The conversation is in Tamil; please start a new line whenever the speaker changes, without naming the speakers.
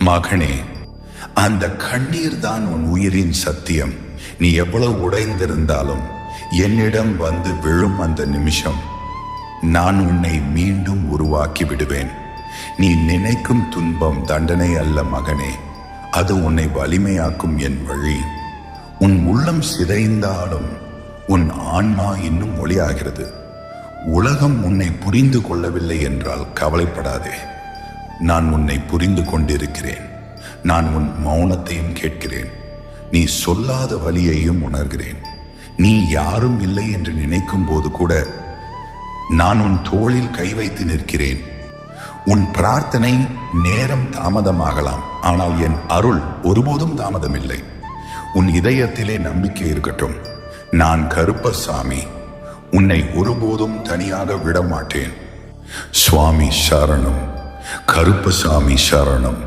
மகனே, அந்த கண்ணீர் தான் உன் உயிரின் சத்தியம். நீ எவ்வளவு உடைந்திருந்தாலும் என்னிடம் வந்து விழும் அந்த நிமிஷம் நான் உன்னை மீண்டும் உருவாக்கி விடுவேன். நீ நினைக்கும் துன்பம் தண்டனை அல்ல மகனே, அது உன்னை வலிமையாக்கும் என் வழி. உன் உள்ளம் சிதைந்தாலும் உன் ஆன்மா இன்னும் ஒளியாகிறது. உலகம் உன்னை புரிந்து கொள்ளவில்லை என்றால் கவலைப்படாதே. நான் உன்னை புரிந்து கொண்டிருக்கிறேன். நான் உன் மௌனத்தையும் கேட்கிறேன். நீ சொல்லாத வலியையும் உணர்கிறேன். நீ யாரும் இல்லை என்று நினைக்கும் போது கூட நான் உன் தோளில் கை வைத்து நிற்கிறேன். உன் பிரார்த்தனை நேரம் தாமதமாகலாம், ஆனால் என் அருள் ஒருபோதும் தாமதமில்லை. உன் இதயத்திலே நம்பிக்கை இருக்கட்டும். நான் கருப்பசாமி, உன்னை ஒருபோதும் தனியாக விட மாட்டேன். சுவாமி சரணம், கருப்பசாமி சரணம்.